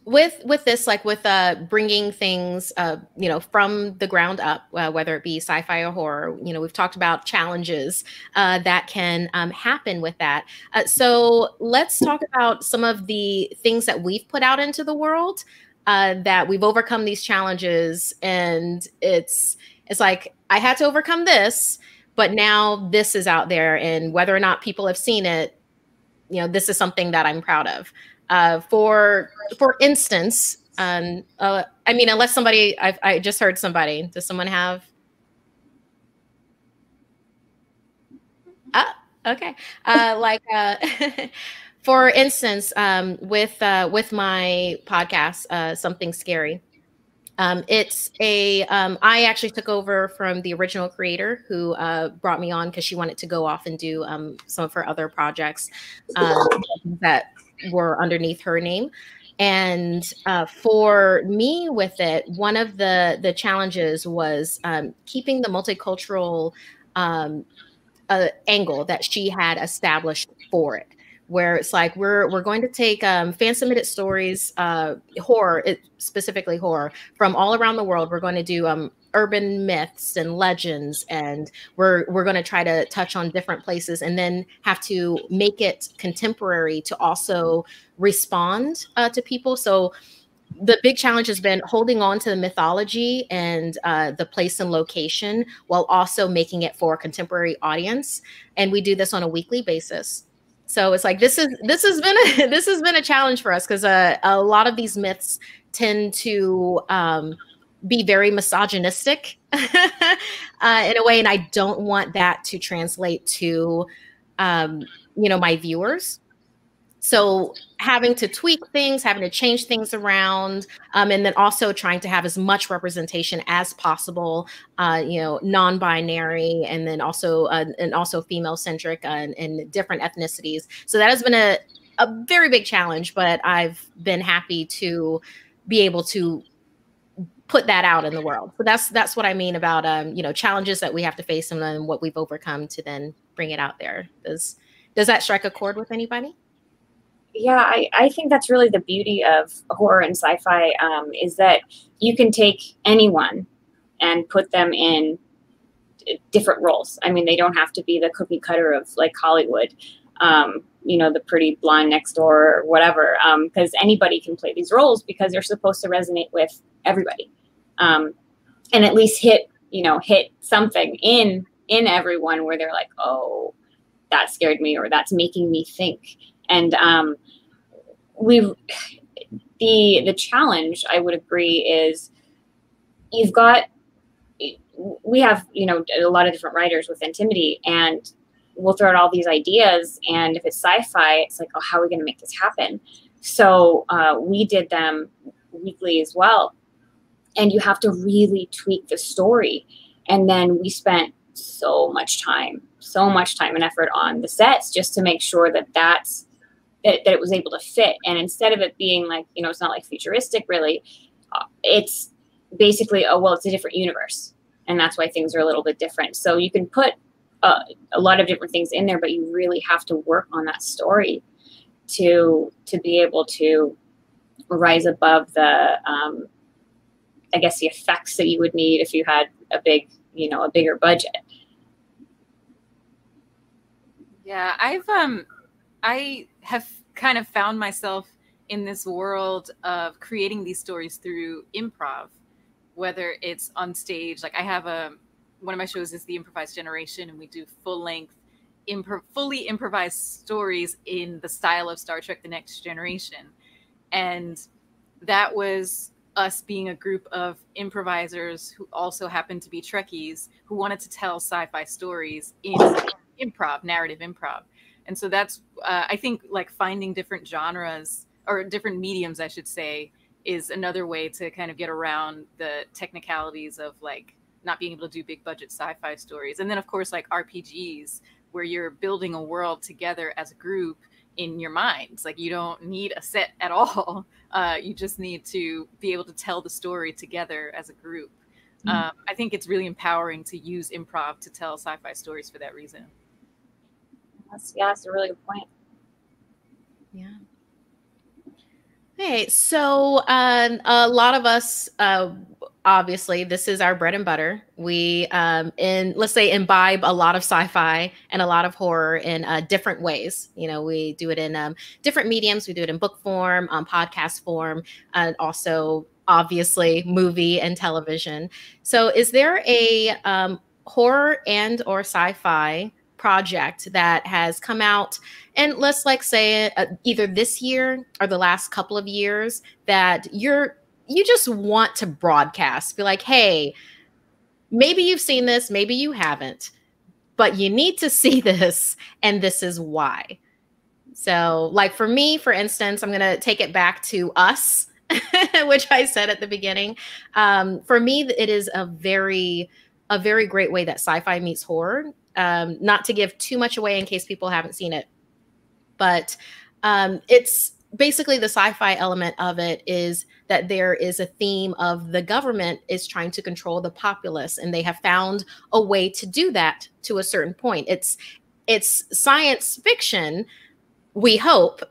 with this, like with bringing things you know, from the ground up, whether it be sci-fi or horror, you know, we've talked about challenges that can happen with that. So let's talk about some of the things that we've put out into the world, that we've overcome these challenges, and it's like, I had to overcome this, but now this is out there, and whether or not people have seen it, you know, this is something that I'm proud of. For instance, I mean, unless somebody, I just heard somebody. Does someone have? Ah, okay. Like, for instance, with my podcast, Something Scary. It's a, I actually took over from the original creator who brought me on because she wanted to go off and do some of her other projects that were underneath her name. And for me with it, one of the challenges was keeping the multicultural angle that she had established for it, where it's like, we're going to take fan submitted stories, horror, specifically horror, from all around the world. We're going to do urban myths and legends, and we're going to try to touch on different places, and then have to make it contemporary to also respond to people. So the big challenge has been holding on to the mythology and the place and location, while also making it for a contemporary audience. And we do this on a weekly basis. So it's like, this has been a, this has been a challenge for us, because a lot of these myths tend to be very misogynistic in a way, and I don't want that to translate to you know, my viewers. So having to tweak things, having to change things around, and then also trying to have as much representation as possible, you know, non-binary, and then also female-centric, and different ethnicities. So that has been a very big challenge, but I've been happy to be able to put that out in the world. So that's what I mean about you know, challenges that we have to face, and then what we've overcome to then bring it out there. Does that strike a chord with anybody? Yeah, I think that's really the beauty of horror and sci-fi, is that you can take anyone and put them in different roles. I mean, they don't have to be the cookie cutter of like Hollywood, you know, the pretty blonde next door or whatever, because anybody can play these roles, because they're supposed to resonate with everybody, and at least hit something in everyone where they're like, oh, that scared me, or that's making me think. And the challenge, I would agree, is we have, you know, a lot of different writers with Intimity, and we'll throw out all these ideas, and if it's sci-fi, it's like, oh, how are we going to make this happen? So we did them weekly as well, and you have to really tweak the story. And then we spent so much time and effort on the sets just to make sure that it was able to fit. And instead of it being like, you know, it's not like futuristic really, it's basically, oh, well, it's a different universe, and that's why things are a little bit different. So you can put a lot of different things in there, but you really have to work on that story to be able to rise above the I guess the effects that you would need if you had a bigger budget. Yeah, I have kind of found myself in this world of creating these stories through improv, whether it's on stage. Like I have one of my shows is The Improvised Generation, and we do full-length, fully improvised stories in the style of Star Trek: The Next Generation. And that was us being a group of improvisers who also happened to be Trekkies who wanted to tell sci-fi stories in improv, narrative improv. And so that's, I think, like finding different genres or different mediums, I should say, is another way to kind of get around the technicalities of like not being able to do big budget sci-fi stories. And then of course, like RPGs, where you're building a world together as a group in your minds. Like you don't need a set at all. You just need to be able to tell the story together as a group. I think it's really empowering to use improv to tell sci-fi stories for that reason. That's a really good point. Yeah. Hey, so a lot of us, obviously, this is our bread and butter. We, let's say, imbibe a lot of sci-fi and a lot of horror in different ways. You know, we do it in different mediums. We do it in book form, podcast form, and also, obviously, movie and television. So is there a horror and or sci-fi project that has come out, and let's like say either this year or the last couple of years, that you just want to broadcast, be like, hey, maybe you've seen this, maybe you haven't, but you need to see this, and this is why. So like for me, for instance, I'm going to take it back to Us, which I said at the beginning. For me, it is a very great way that sci-fi meets horror. Not to give too much away in case people haven't seen it, but it's basically the sci-fi element of it is that there is a theme of the government is trying to control the populace, and they have found a way to do that to a certain point. It's science fiction, we hope.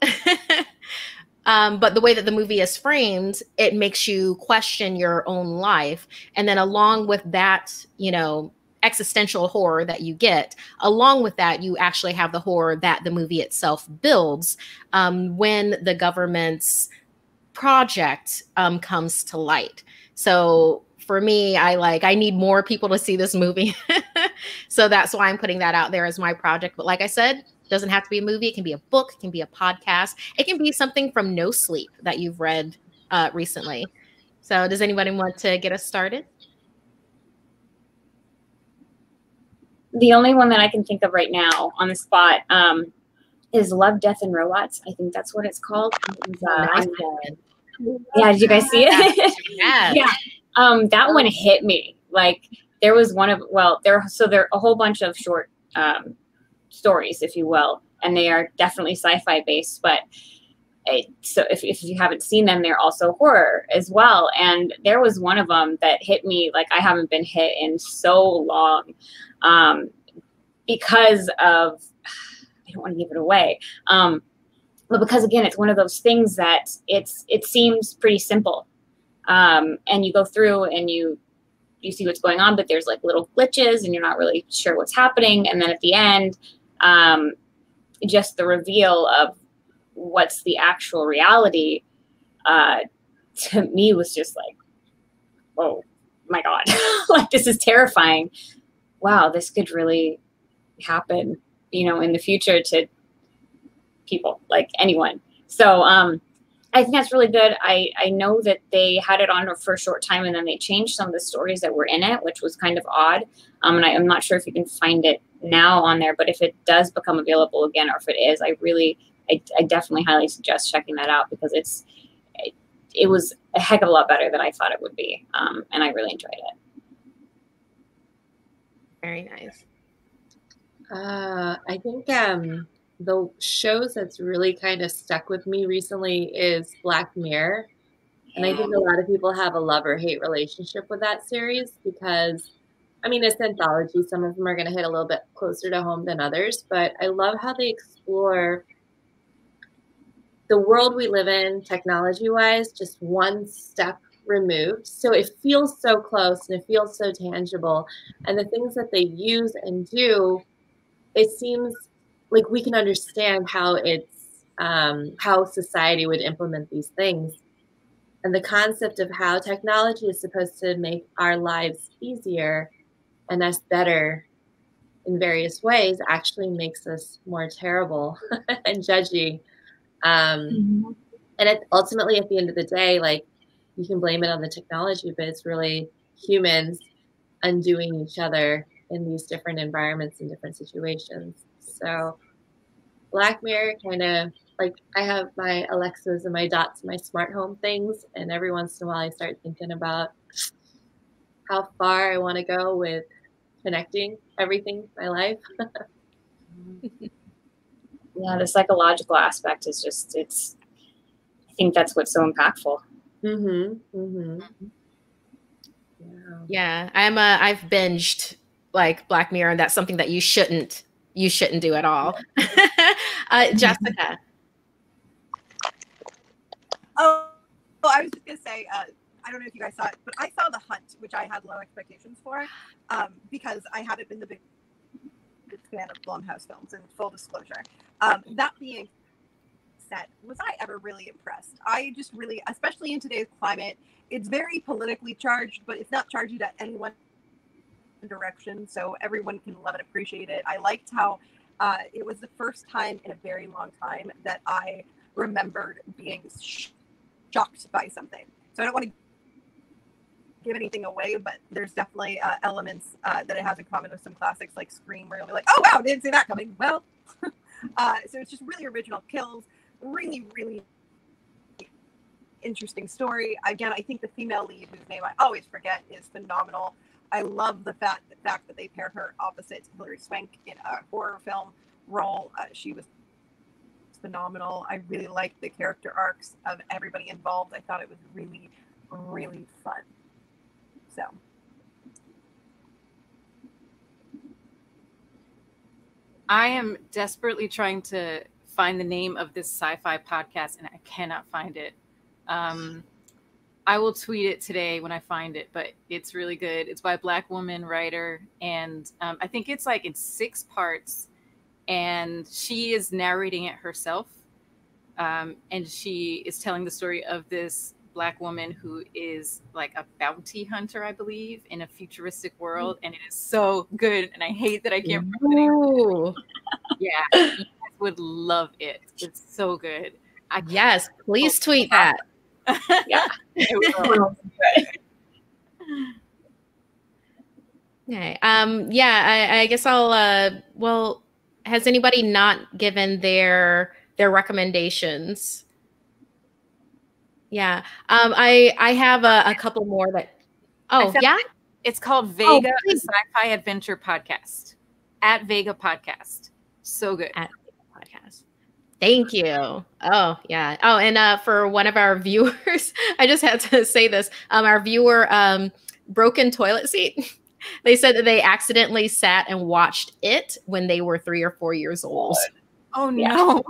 But the way that the movie is framed, it makes you question your own life. And then along with that, you know, existential horror that you get, along with that, you actually have the horror that the movie itself builds when the government's project comes to light. So for me, I need more people to see this movie. So that's why I'm putting that out there as my project. But like I said, it doesn't have to be a movie. It can be a book. It can be a podcast. It can be something from No Sleep that you've read recently. So does anybody want to get us started? The only one that I can think of right now on the spot is Love, Death, and Robots. I think that's what it's called. Yeah, did you guys see it? Yeah. That one hit me. Like there was there are a whole bunch of short stories, if you will, and they are definitely sci-fi based, but so if you haven't seen them, they're also horror as well. And there was one of them that hit me like I haven't been hit in so long, because of, I don't want to give it away, but because again, it's one of those things that it seems pretty simple, and you go through and you see what's going on, but there's like little glitches and you're not really sure what's happening. And then at the end, just the reveal of what's the actual reality, to me was just like, oh my God, like this is terrifying. Wow, this could really happen, you know, in the future to people, like anyone. So I think that's really good. I know that they had it on for a short time and then they changed some of the stories that were in it, which was kind of odd. And I'm not sure if you can find it now on there, but if it does become available again, or if it is, I definitely highly suggest checking that out, because it was a heck of a lot better than I thought it would be. And I really enjoyed it. Very nice. I think the shows that's really kind of stuck with me recently is Black Mirror. And I think a lot of people have a love or hate relationship with that series because, I mean, it's anthology. Some of them are going to hit a little bit closer to home than others. But I love how they explore the world we live in technology-wise, just one step removed. So it feels so close and it feels so tangible. And the things that they use and do, it seems like we can understand how how society would implement these things. And the concept of how technology is supposed to make our lives easier, and us better in various ways actually makes us more terrible and judgy. And ultimately, at the end of the day, like, you can blame it on the technology, but it's really humans undoing each other in these different environments and different situations. So Black Mirror kind of, like, I have my Alexas and my Dots, my smart home things, and every once in a while I start thinking about how far I want to go with connecting everything in my life. Yeah, the psychological aspect is just, I think that's what's so impactful. Yeah, I've binged like Black Mirror, and that's something that you shouldn't do at all. Jessica. Oh, I was just gonna say, I don't know if you guys saw it, but I saw The Hunt, which I had low expectations for, because I haven't been the big fan of Blumhouse films, in full disclosure. That being said, was I ever really impressed? I just really, especially in today's climate, it's very politically charged, but it's not charged at any one direction, so everyone can love and appreciate it. I liked how it was the first time in a very long time that I remembered being shocked by something. So I don't want to give anything away, but there's definitely elements that it has in common with some classics like Scream, where you'll be like, oh wow, didn't see that coming. Well, so it's just really original kills, really, really interesting story. Again, I think the female lead, whose name I always forget, is phenomenal. I love the fact that they pair her opposite Hilary Swank in a horror film role. She was phenomenal. I really liked the character arcs of everybody involved. I thought it was really, really fun. So. I am desperately trying to find the name of this sci-fi podcast, and I cannot find it. I will tweet it today when I find it, but it's really good. It's by a Black woman writer, and I think it's like in 6 parts, and she is narrating it herself. And she is telling the story of this Black woman who is like a bounty hunter, I believe, in a futuristic world, and it is so good. And I hate that I can't remember the name. Yeah, you guys would love it. It's so good. Yes, please tweet that. Yeah. Okay. Yeah, I guess I'll well, has anybody not given their recommendations? Yeah. I have a couple more that yeah. It's called Vega, a sci-fi adventure podcast. At Vega Podcast. So good. At Vega Podcast. Thank you. Oh, yeah. Oh, and for one of our viewers, I just had to say this. Our viewer, Broken Toilet Seat, they said that they accidentally sat and watched it when they were 3 or 4 years old. Oh, no.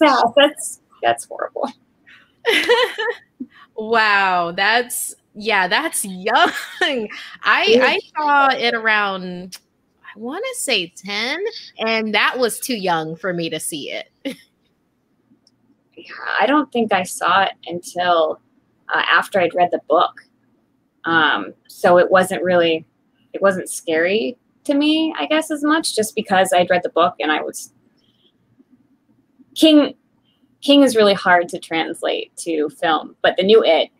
Oh, that's horrible. Wow. That's young. I saw it around, I want to say 10, and that was too young for me to see it. Yeah, I don't think I saw it until after I'd read the book. So it wasn't scary to me, I guess, as much, just because I'd read the book and I was King is really hard to translate to film, but the new It,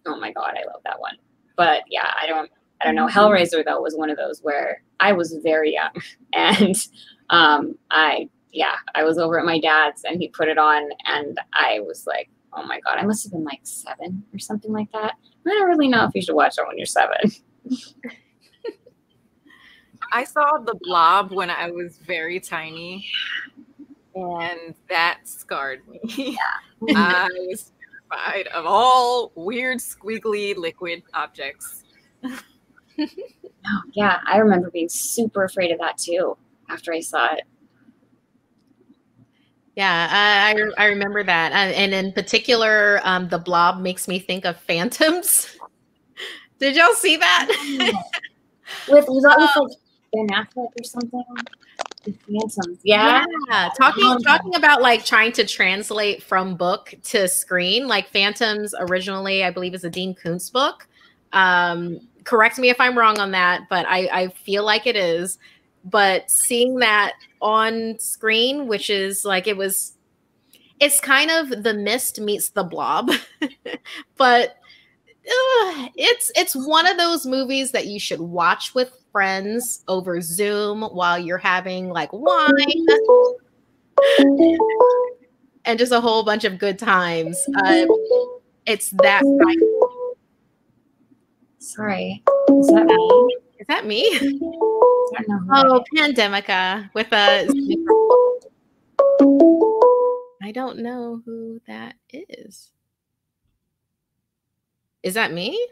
oh my God, I love that one. But yeah, I don't know. Hellraiser, though, was one of those where I was very young, and I was over at my dad's and he put it on, and I was like, oh my God, I must have been like 7 or something like that. I don't really know if you should watch it when you're 7. I saw The Blob when I was very tiny, and that scarred me. Yeah. I was terrified of all weird, squiggly liquid objects. Yeah, I remember being super afraid of that too after I saw it. Yeah, I remember that, and in particular, The Blob makes me think of Phantoms. Did y'all see that? Was that with like Ben Affleck or something? Phantoms, yeah. Talking about like trying to translate from book to screen. Like Phantoms originally, I believe, is a Dean Koontz book. Correct me if I'm wrong on that, but I feel like it is. But seeing that on screen, which is like it's kind of The Mist meets The Blob, but it's one of those movies that you should watch with friends over Zoom while you're having like wine and just a whole bunch of good times. It's that kind of. Sorry, is that me? Is that me? I don't know Oh, Pandemica with a. I don't know who that is. Is that me?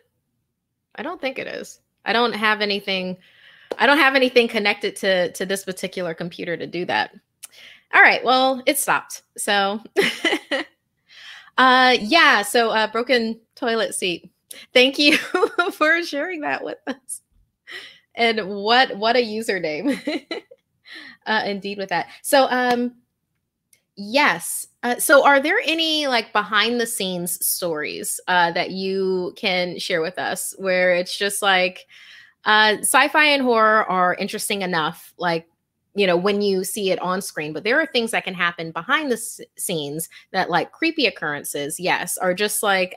I don't think it is. I don't have anything connected to this particular computer to do that. All right, well, it stopped. So yeah, so broken toilet seat. Thank you for sharing that with us. And what a username. Indeed with that. So yes. So are there any like behind the scenes stories that you can share with us where it's just like sci-fi and horror are interesting enough, like, you know, when you see it on screen, but there are things that can happen behind the scenes that like creepy occurrences, yes, are just like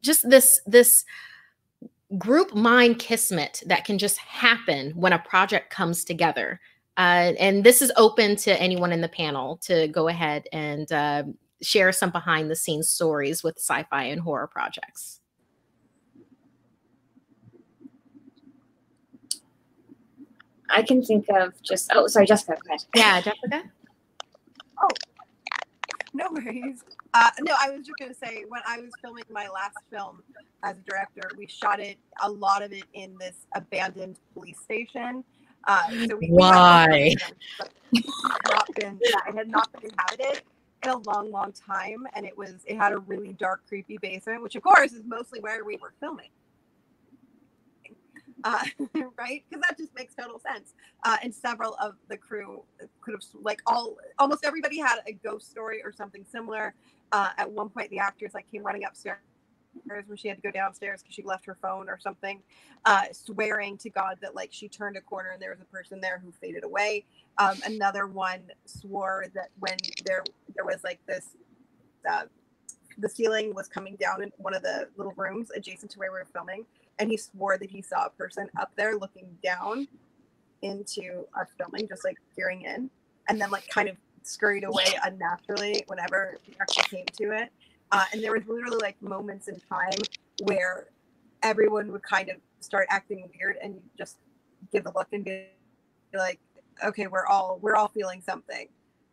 just this group mind kismet that can just happen when a project comes together. And this is open to anyone in the panel to go ahead and share some behind the scenes stories with sci-fi and horror projects. I can think of just, oh, sorry, Jessica, go ahead. Yeah, Jessica? Oh, no worries. No, I was just going to say, when I was filming my last film as a director, we shot a lot of it in this abandoned police station. So Why? It had not been inhabited in a long, long time, and it had a really dark, creepy basement, which of course is mostly where we were filming. Right? Because that just makes total sense. And several of the crew could have, like, almost everybody had a ghost story or something similar. At one point, the actress like came running upstairs when she had to go downstairs because she left her phone or something, swearing to God that like she turned a corner and there was a person there who faded away. Another one swore that when there was like this, the ceiling was coming down in one of the little rooms adjacent to where we were filming, and he swore that he saw a person up there looking down into us filming, just like peering in, and then like kind of scurried away unnaturally whenever he actually came to it. And there was literally like moments in time where everyone would kind of start acting weird, and you just give a look and be like, okay, we're all feeling something,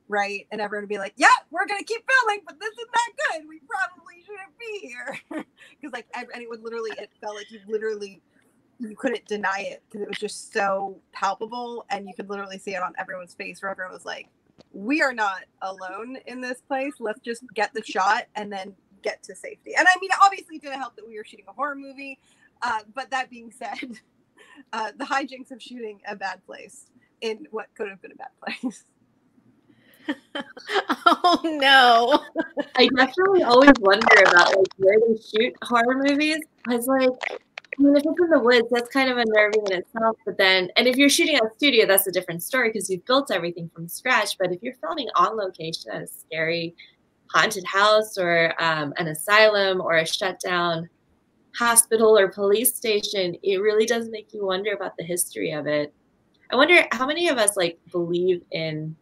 right? And everyone would be like, yeah, we're gonna keep filming, but this is not good. We probably shouldn't be here. Because like, and it would literally, it felt like you couldn't deny it because it was just so palpable, and you could literally see it on everyone's face where everyone was like, we are not alone in this place. Let's just get the shot and then get to safety. And I mean, obviously it didn't help that we were shooting a horror movie. But that being said, the hijinks of shooting a bad place in what could have been a bad place. Oh no. I definitely always wonder about like where they shoot horror movies. I was like, I mean, if it's in the woods, that's kind of unnerving in itself. But then, and if you're shooting at a studio, that's a different story because you've built everything from scratch. But if you're filming on location at a scary haunted house or an asylum or a shut down hospital or police station, it really does make you wonder about the history of it. I wonder how many of us like believe in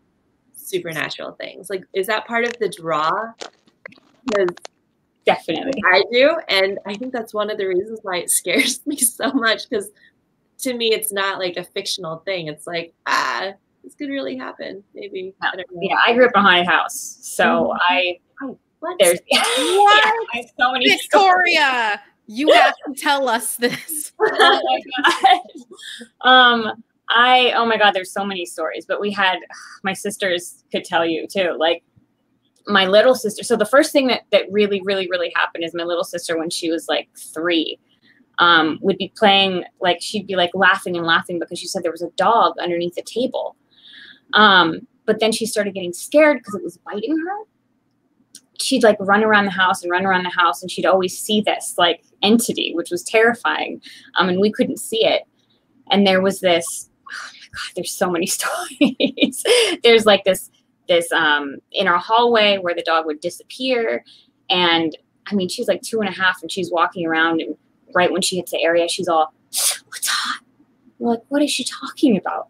supernatural things. Like, is that part of the draw? Because Definitely. I do, and I think that's one of the reasons why it scares me so much, because to me it's not like a fictional thing. It's like, this could really happen, maybe. No. I don't know. Yeah, I grew up in a haunted house, so there's there's so many Victoria, you have to tell us this. Oh my god. Oh my god, there's so many stories, but we had, my sisters could tell you too, like my little sister. So the first thing that really happened is my little sister, when she was like 3, would be playing, like she'd be like laughing and laughing because she said there was a dog underneath the table. But then she started getting scared because it was biting her. She'd like run around the house, and she'd always see this, like, entity, which was terrifying. And we couldn't see it. And there was this, oh my God, there's so many stories. There's like this in our hallway where the dog would disappear. And I mean, she's like 2.5 and she's walking around, and right when she hits the area, she's all, what's hot? We're like, what is she talking about?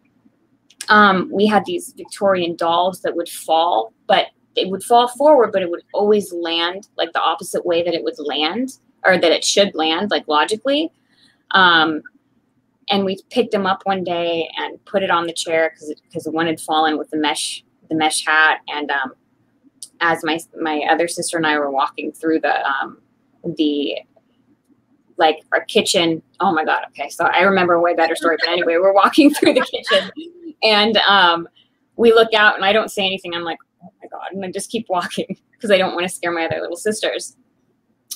We had these Victorian dolls that would fall, but it would fall forward, but it would always land like the opposite way that it would land, or that it should land, like logically. And we picked him up one day and put it on the chair because one had fallen with the mesh hat. And as my other sister and I were walking through the like our kitchen. Oh my God. Okay. So I remember a way better story, but anyway, we're walking through the kitchen and we look out and I don't say anything. I'm like, oh my God. And I just keep walking because I don't want to scare my other little sisters.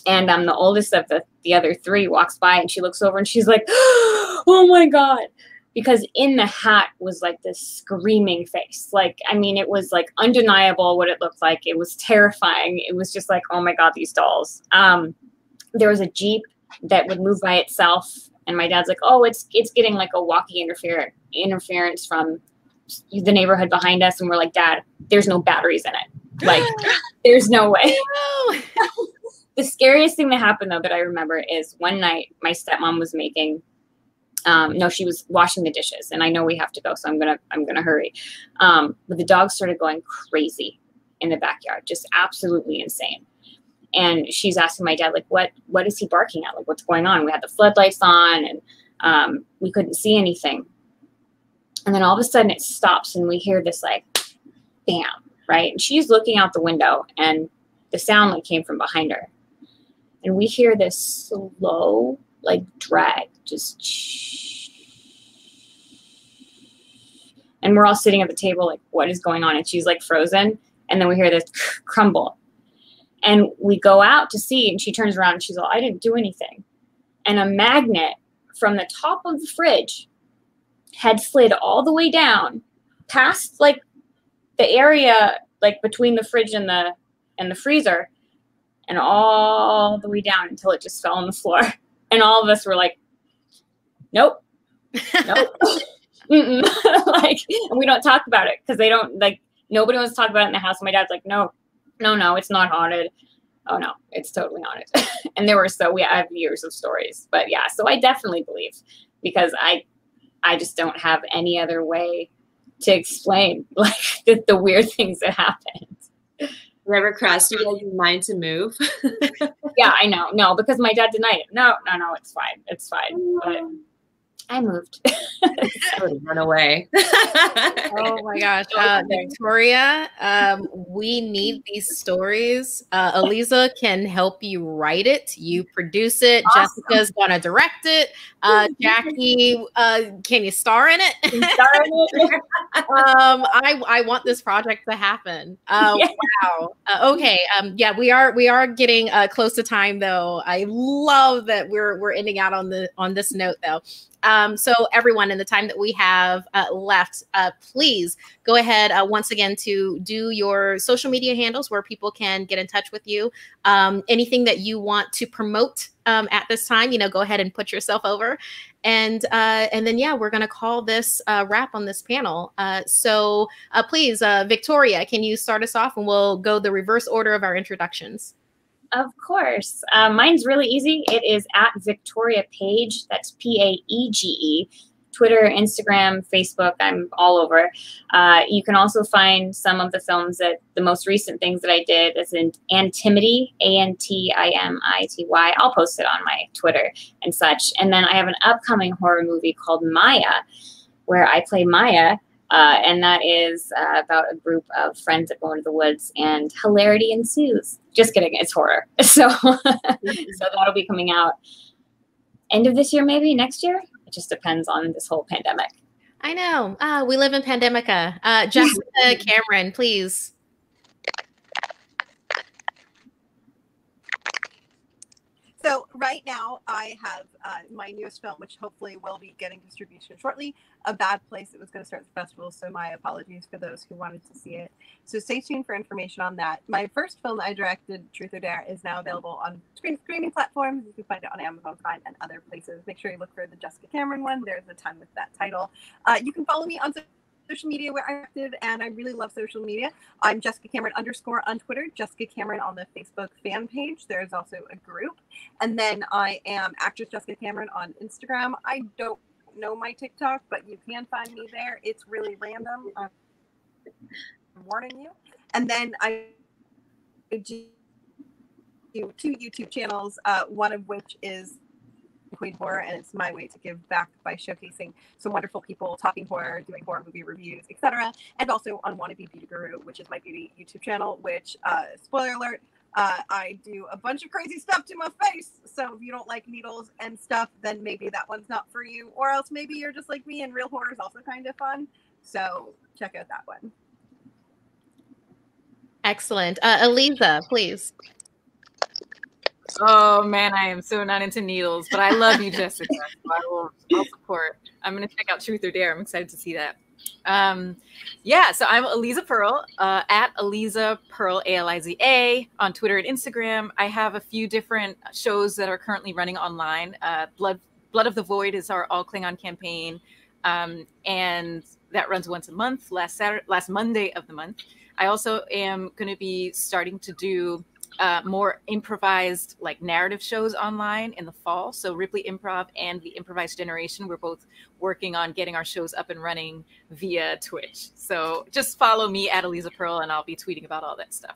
And the oldest of the other 3 walks by and she looks over and she's like, oh my God. Because in the hat was like this screaming face. Like, I mean, it was like undeniable what it looked like. It was terrifying. It was just like, oh my God, these dolls. There was a Jeep that would move by itself. And my dad's like, oh, it's getting like a walkie interference from the neighborhood behind us. And we're like, Dad, there's no batteries in it. Like, there's no way. The scariest thing that happened, though, that I remember is one night my stepmom was making, she was washing the dishes, and I know we have to go, so I'm gonna hurry. But the dog started going crazy in the backyard, just absolutely insane. And she's asking my dad, like, what is he barking at? Like, what's going on? We had the floodlights on, and we couldn't see anything. And then all of a sudden it stops, and we hear this like, bam, right? And she's looking out the window, and the sound like came from behind her. And we hear this slow, like, drag, just and we're all sitting at the table like, what is going on? And she's like frozen. And then we hear this crumble. And we go out to see, and she turns around and she's all, I didn't do anything. And a magnet from the top of the fridge had slid all the way down past like the area like between the fridge and the freezer, and all the way down until it just fell on the floor. And all of us were like, nope. Like, and we don't talk about it because they don't, like, nobody wants to talk about it in the house. And my dad's like, no, it's not haunted. Oh no, it's totally haunted. And we have years of stories, but yeah, so I definitely believe, because I just don't have any other way to explain like the weird things that happened. Never crossed you guys' mind to move? Yeah, I know. No, because my dad denied it. No, it's fine. It's fine. But I moved. I would run away. Oh my gosh. Victoria, we need these stories. Eliza can help you write it. You produce it. Awesome. Jessica's going to direct it. Jackie, can you star in it? I want this project to happen. Yeah. Wow. Okay. Yeah, we are getting close to time though. I love that we're ending out on this note though. So everyone, in the time that we have left, please go ahead once again to do your social media handles where people can get in touch with you. Anything that you want to promote at this time, go ahead and put yourself over. And then, yeah, we're going to call this a wrap on this panel. So please, Victoria, can you start us off, and we'll go the reverse order of our introductions. Of course. Mine's really easy. It is at Victoria Page. That's Paege. Twitter, Instagram, Facebook. I'm all over. You can also find some of the films that the most recent things that I did is in Antimity, Antimity. I'll post it on my Twitter and such. And then I have an upcoming horror movie called Maya, where I play Maya. And that is about a group of friends that go into the woods and hilarity ensues. Just kidding, it's horror. So that'll be coming out end of this year, maybe next year. It just depends on this whole pandemic. I know. We live in pandemica. Jessica Cameron, please. So So right now I have my newest film, which hopefully will be getting distribution shortly, A Bad Place. It was going to start the festival, so my apologies for those who wanted to see it. So stay tuned for information on that. My first film that I directed, Truth or Dare, is now available on streaming platforms. You can find it on Amazon Prime and other places. Make sure you look for the Jessica Cameron one. There's a ton with that title. You can follow me on social media where I'm active, and I really love social media. I'm Jessica Cameron _ on Twitter, Jessica Cameron on the Facebook fan page. There's also a group. And then I am actress Jessica Cameron on Instagram. I don't know my TikTok, but you can find me there. It's really random. I'm warning you. And then I do 2 YouTube channels, one of which is Queen Horror, and it's my way to give back by showcasing some wonderful people talking horror, doing horror movie reviews, etc. And also on Wannabe Beauty Guru, which is my beauty YouTube channel, which, spoiler alert, I do a bunch of crazy stuff to my face. So if you don't like needles and stuff, then maybe that one's not for you. Or else maybe you're just like me and real horror is also kind of fun. So check out that one. Excellent. Eliza, please. Oh man, I am so not into needles, but I love you, Jessica. So I'll support. I'm gonna check out Truth or Dare. I'm excited to see that. Yeah, so I'm Eliza Pearl, at Eliza Pearl ALIZA on Twitter and Instagram. I have a few different shows that are currently running online. Blood of the Void is our All Klingon campaign, and that runs once a month. Last Monday of the month. I also am going to be starting to do more improvised like narrative shows online in the fall. So Ripley Improv and the Improvised Generation, we're both working on getting our shows up and running via Twitch. So just follow me at Eliza Pearl and I'll be tweeting about all that stuff.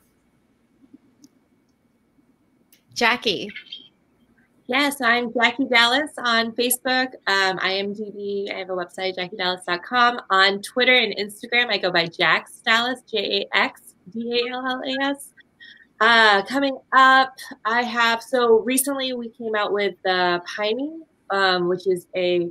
Jackie. Yes, I'm Jackie Dallas on Facebook, IMDb. I have a website, jackiedallas.com. On Twitter and Instagram, I go by Jax Dallas, JAXDALLAS. Coming up, so recently we came out with the Piney, which is a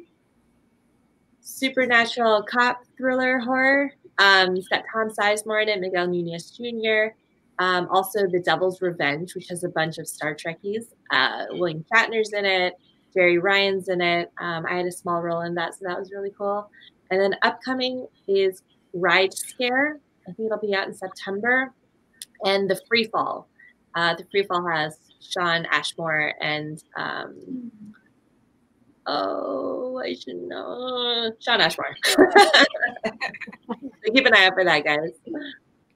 supernatural cop thriller horror. It's got Tom Sizemore in it, Miguel Nunez Jr., also The Devil's Revenge, which has a bunch of Star Trekkies. William Shatner's in it. Jerry Ryan's in it. I had a small role in that, so that was really cool. And then upcoming is Ride Scare. I think it'll be out in September. And The Free Fall. The Free Fall has Sean Ashmore and I should know, Sean Ashmore. So keep an eye out for that, guys.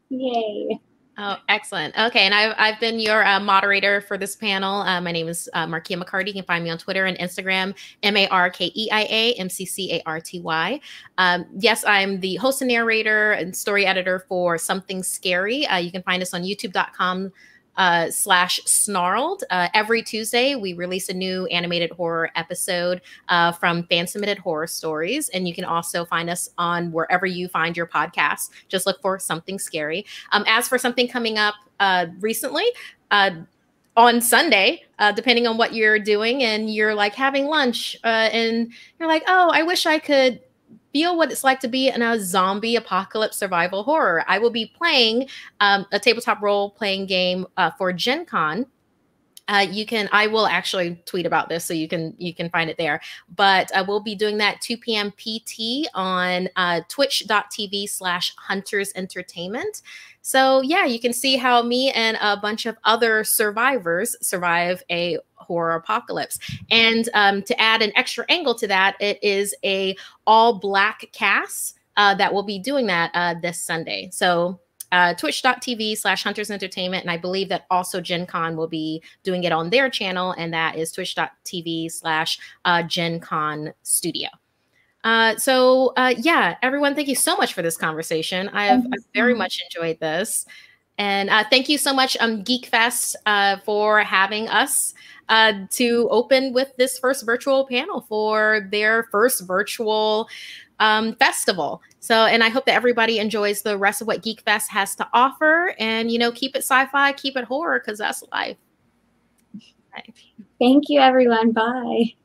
Yay. Oh, excellent. Okay, and I've been your moderator for this panel. My name is Markia McCarty. You can find me on Twitter and Instagram, MARKEIA MCCARTY. Yes, I'm the host and narrator and story editor for Something Scary. You can find us on youtube.com/snarled. Every Tuesday, we release a new animated horror episode from fan-submitted horror stories. And you can also find us on wherever you find your podcasts. Just look for Something Scary. As for something coming up recently, on Sunday, depending on what you're doing, and you're like having lunch and you're like, oh, I wish I could feel what it's like to be in a zombie apocalypse survival horror. I will be playing a tabletop role-playing game for Gen Con. I will actually tweet about this so you can find it there. But I will be doing that 2 p.m. PT on twitch.tv/Hunters Entertainment. So yeah, you can see how me and a bunch of other survivors survive a horror apocalypse. And to add an extra angle to that, it is a all-black cast that will be doing that this Sunday. So twitch.tv/Hunters Entertainment. And I believe that also Gen Con will be doing it on their channel, and that is twitch.tv/Gen Con Studio. Yeah, everyone, thank you so much for this conversation. I've very much enjoyed this. And thank you so much, GeekFest, for having us to open with this first virtual panel for their first virtual festival. So, and I hope that everybody enjoys the rest of what GeekFest has to offer. And, you know, keep it sci-fi, keep it horror, because that's life. Thank you, everyone. Bye.